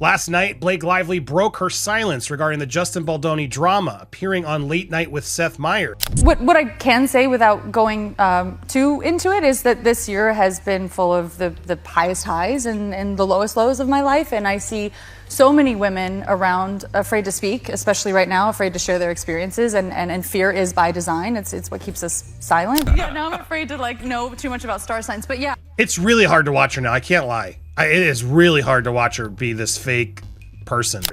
Last night, Blake Lively broke her silence regarding the Justin Baldoni drama, appearing on Late Night with Seth Meyer. What I can say without going too into it is that this year has been full of the highest highs and the lowest lows of my life, and I see so many women around afraid to speak, especially right now, afraid to share their experiences, and fear is by design. It's what keeps us silent. Yeah, now I'm afraid to know too much about star signs, but yeah. It's really hard to watch her now, I can't lie. It is really hard to watch her be this fake person.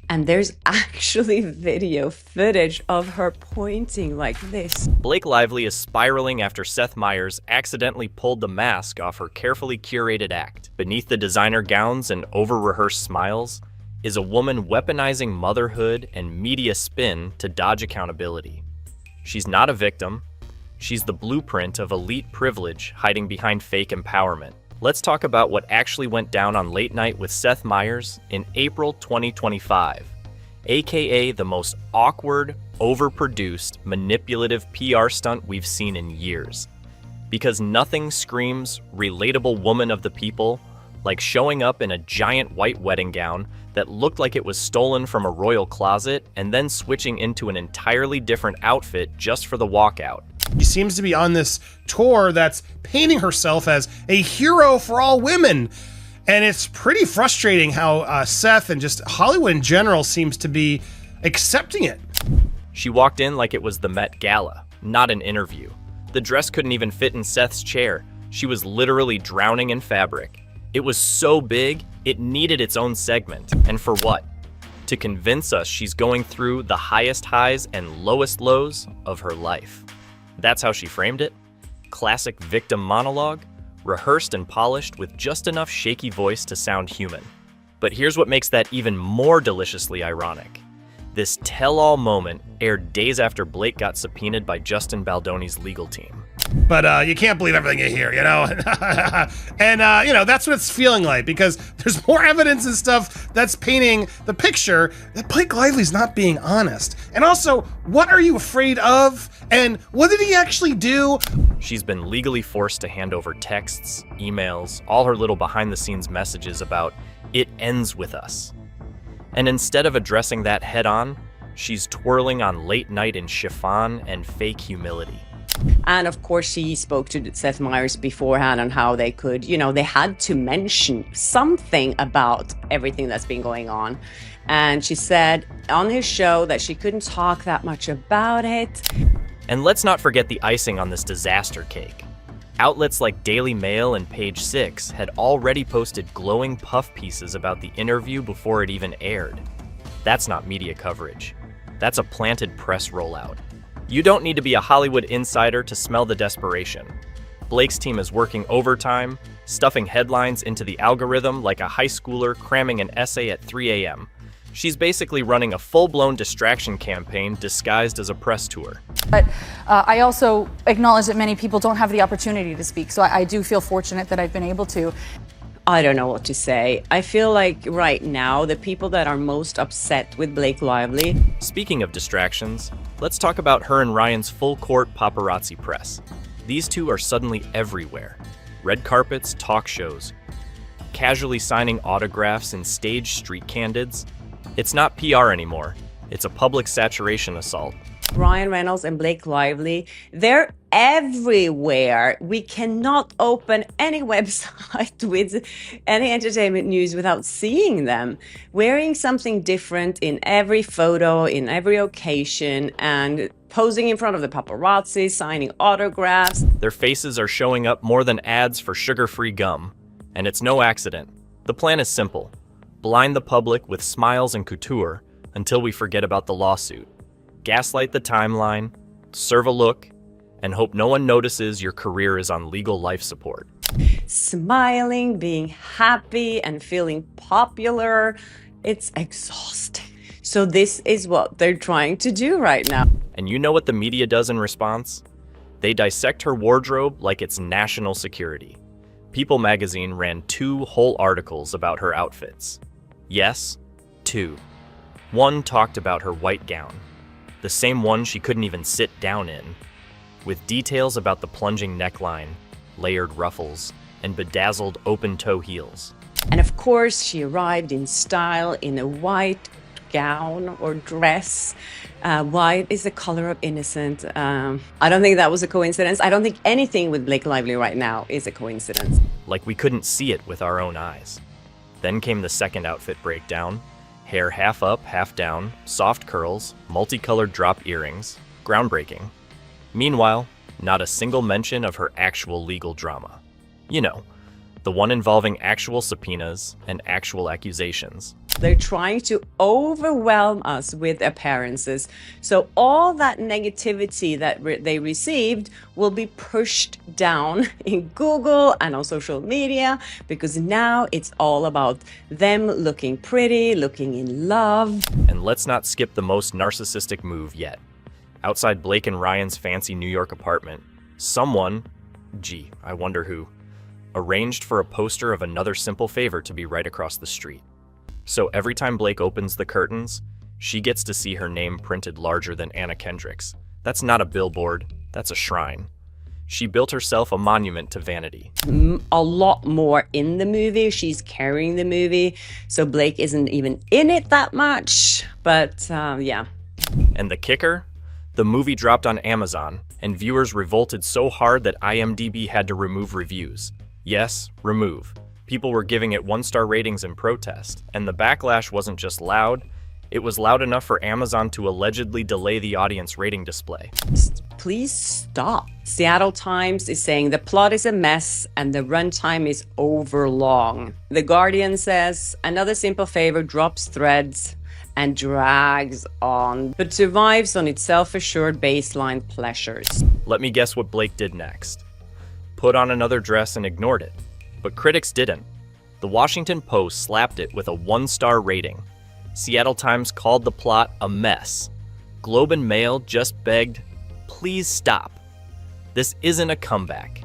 And there's actually video footage of her pointing like this. Blake Lively is spiraling after Seth Meyers accidentally pulled the mask off her carefully curated act. Beneath the designer gowns and over-rehearsed smiles is a woman weaponizing motherhood and media spin to dodge accountability. She's not a victim. She's the blueprint of elite privilege hiding behind fake empowerment. Let's talk about what actually went down on Late Night with Seth Meyers in April 2025, aka the most awkward, overproduced, manipulative PR stunt we've seen in years. Because nothing screams relatable woman of the people like showing up in a giant white wedding gown that looked like it was stolen from a royal closet and then switching into an entirely different outfit just for the walkout. She seems to be on this tour that's painting herself as a hero for all women. And it's pretty frustrating how Seth and just Hollywood in general seems to be accepting it. She walked in like it was the Met Gala, not an interview. The dress couldn't even fit in Seth's chair. She was literally drowning in fabric. It was so big, it needed its own segment. And for what? To convince us she's going through the highest highs and lowest lows of her life. That's how she framed it. Classic victim monologue, rehearsed and polished with just enough shaky voice to sound human. But here's what makes that even more deliciously ironic. This tell-all moment aired days after Blake got subpoenaed by Justin Baldoni's legal team. But you can't believe everything you hear, you know? And, that's what it's feeling like, because there's more evidence and stuff that's painting the picture that Blake Lively's not being honest. And also, what are you afraid of? And what did he actually do? She's been legally forced to hand over texts, emails, all her little behind-the-scenes messages about "it ends with us." And instead of addressing that head-on, she's twirling on Late Night in chiffon and fake humility. And of course, she spoke to Seth Meyers beforehand on how they could, they had to mention something about everything that's been going on. And she said on his show that she couldn't talk that much about it. And let's not forget the icing on this disaster cake. Outlets like Daily Mail and Page Six had already posted glowing puff pieces about the interview before it even aired. That's not media coverage. That's a planted press rollout. You don't need to be a Hollywood insider to smell the desperation. Blake's team is working overtime, stuffing headlines into the algorithm like a high schooler cramming an essay at 3 a.m. She's basically running a full-blown distraction campaign disguised as a press tour. But I also acknowledge that many people don't have the opportunity to speak, so I do feel fortunate that I've been able to. I don't know what to say. I feel like right now, the people that are most upset with Blake Lively. Speaking of distractions, let's talk about her and Ryan's full-court paparazzi press. These two are suddenly everywhere. Red carpets, talk shows, casually signing autographs in staged street candids. It's not PR anymore. It's a public saturation assault. Ryan Reynolds and Blake Lively, they're everywhere. We cannot open any website with any entertainment news without seeing them wearing something different in every photo, in every occasion, and posing in front of the paparazzi, signing autographs. Their faces are showing up more than ads for sugar-free gum. And it's no accident. The plan is simple. Blind the public with smiles and couture until we forget about the lawsuit. Gaslight the timeline, serve a look, and hope no one notices your career is on legal life support. Smiling, being happy, and feeling popular, it's exhausting. So this is what they're trying to do right now. And you know what the media does in response? They dissect her wardrobe like it's national security. People magazine ran 2 whole articles about her outfits. Yes, 2. One talked about her white gown, the same one she couldn't even sit down in, with details about the plunging neckline, layered ruffles, and bedazzled open-toe heels. And of course, she arrived in style in a white gown or dress. White is the color of innocence. I don't think that was a coincidence. I don't think anything with Blake Lively right now is a coincidence. Like we couldn't see it with our own eyes. Then came the second outfit breakdown. Hair half up, half down, soft curls, multicolored drop earrings. Groundbreaking. Meanwhile, not a single mention of her actual legal drama. You know, the one involving actual subpoenas and actual accusations. They're trying to overwhelm us with appearances. So all that negativity that they received will be pushed down in Google and on social media, because now it's all about them looking pretty, looking in love. And let's not skip the most narcissistic move yet. Outside Blake and Ryan's fancy New York apartment, someone, gee, I wonder who, arranged for a poster of Another Simple Favor to be right across the street. So every time Blake opens the curtains, she gets to see her name printed larger than Anna Kendrick's. That's not a billboard, that's a shrine. She built herself a monument to vanity. A lot more in the movie. She's carrying the movie, so Blake isn't even in it that much, but yeah. And the kicker? The movie dropped on Amazon, and viewers revolted so hard that IMDb had to remove reviews. Yes, remove. People were giving it 1-star ratings in protest, and the backlash wasn't just loud, it was loud enough for Amazon to allegedly delay the audience rating display. Please stop. Seattle Times is saying the plot is a mess and the runtime is overlong. The Guardian says Another Simple Favor drops threads and drags on, but survives on its self-assured baseline pleasures. Let me guess what Blake did next. Put on another dress and ignored it. But critics didn't. The Washington Post slapped it with a 1-star rating. Seattle Times called the plot a mess. Globe and Mail just begged, please stop. This isn't a comeback.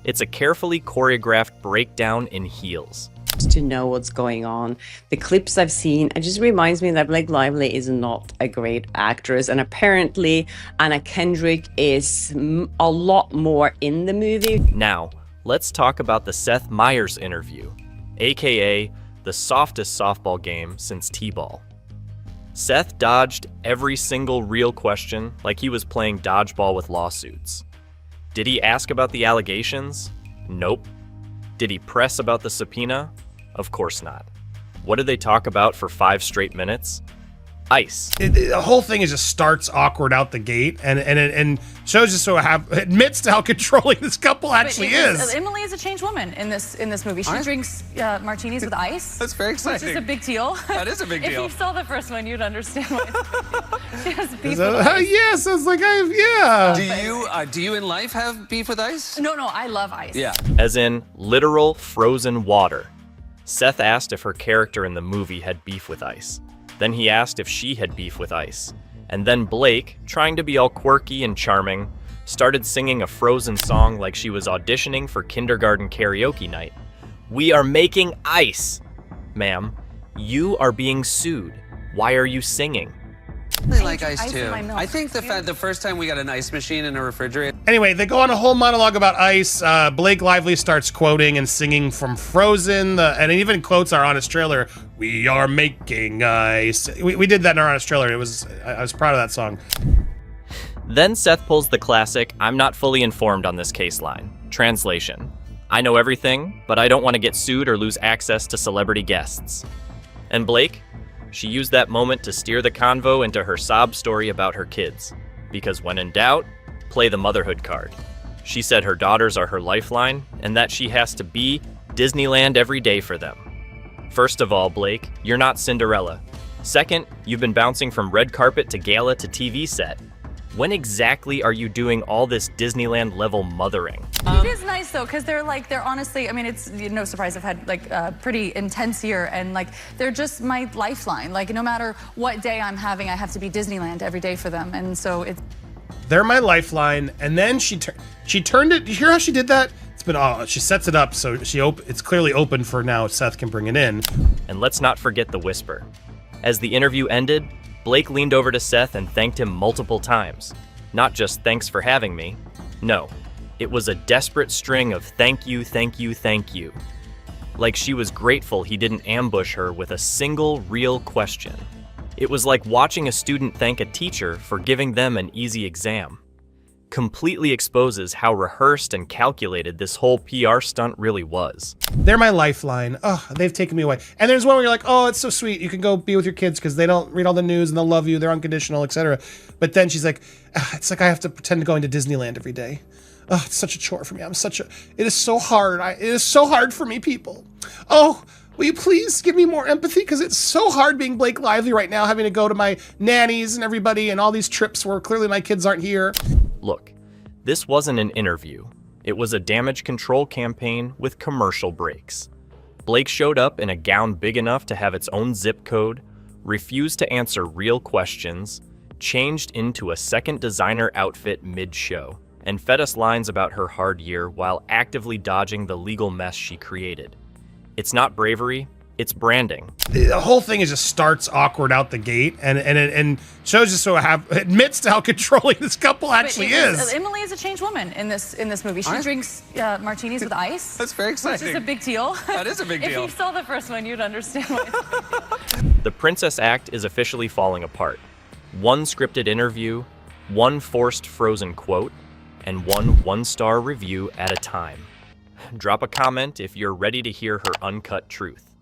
It's a carefully choreographed breakdown in heels. To know what's going on. The clips I've seen, it just reminds me that Blake Lively is not a great actress, and apparently Anna Kendrick is a lot more in the movie. Now, let's talk about the Seth Meyers interview, aka the softest softball game since T-ball. Seth dodged every single real question like he was playing dodgeball with lawsuits. Did he ask about the allegations? Nope. Did he press about the subpoena? Of course not. What did they talk about for 5 straight minutes? Ice. The whole thing is just starts awkward out the gate, and shows just so admits to how controlling this couple actually is. Emily is a changed woman in this movie. She drinks martinis with ice. That's very exciting. Which is a big deal. That is a big deal. If you saw the first one, you'd understand why it's a big deal. She has beef with ice. Yes, I was like, yeah. Do you in life have beef with ice? No, I love ice. Yeah. As in literal frozen water. Seth asked if her character in the movie had beef with ice. Then he asked if she had beef with ice. And then Blake, trying to be all quirky and charming, started singing a Frozen song like she was auditioning for kindergarten karaoke night. We are making ice! Ma'am, you are being sued. Why are you singing? I like ice ice too. in my milk. I think the first time we got an ice machine in a refrigerator. Anyway, they go on a whole monologue about ice. Blake Lively starts quoting and singing from Frozen, and it even quotes our Honest trailer. We are making ice. We did that in our Honest trailer. I was proud of that song. Then Seth pulls the classic, I'm not fully informed on this case line. Translation. I know everything, but I don't want to get sued or lose access to celebrity guests. And Blake? She used that moment to steer the convo into her sob story about her kids. Because when in doubt, play the motherhood card. She said her daughters are her lifeline, and that she has to be Disneyland every day for them. First of all, Blake, you're not Cinderella. Second, you've been bouncing from red carpet to gala to TV set. When exactly are you doing all this Disneyland level mothering? It is nice though, because they're honestly, I mean, it's no surprise I've had like a pretty intense year, and like they're just my lifeline. Like no matter what day I'm having, I have to be Disneyland every day for them, and so it's. They're my lifeline, and then she turned it. You hear how she did that? It's been she sets it up so it's clearly open for now. Seth can bring it in. And let's not forget the whisper. As the interview ended, Blake leaned over to Seth and thanked him multiple times. Not just thanks for having me. No, it was a desperate string of thank you, thank you, thank you. Like she was grateful he didn't ambush her with a single real question. It was like watching a student thank a teacher for giving them an easy exam. Completely exposes how rehearsed and calculated this whole PR stunt really was. They're my lifeline. Oh, they've taken me away. And there's one where you're like, oh, it's so sweet. You can go be with your kids because they don't read all the news and they'll love you. They're unconditional, etc. But then she's like, it's like I have to pretend to go into Disneyland every day. Oh, it's such a chore for me. It is so hard. It is so hard for me, people. Oh, will you please give me more empathy? Because it's so hard being Blake Lively right now, having to go to my nannies and everybody and all these trips where clearly my kids aren't here. Look, this wasn't an interview. It was a damage control campaign with commercial breaks. Blake showed up in a gown big enough to have its own zip code, refused to answer real questions, changed into a second designer outfit mid-show, and fed us lines about her hard year while actively dodging the legal mess she created. It's not bravery, it's branding. The whole thing just starts awkward out the gate, and shows just so admits to how controlling this couple actually is. Emily is a changed woman in this movie. She drinks martinis with ice. That's very exciting. Which is a big deal. That is a big deal. If you saw the first one, you'd understand why it's a big deal. The Princess Act is officially falling apart. One scripted interview, one forced Frozen quote, and one-star review at a time. Drop a comment if you're ready to hear her uncut truth.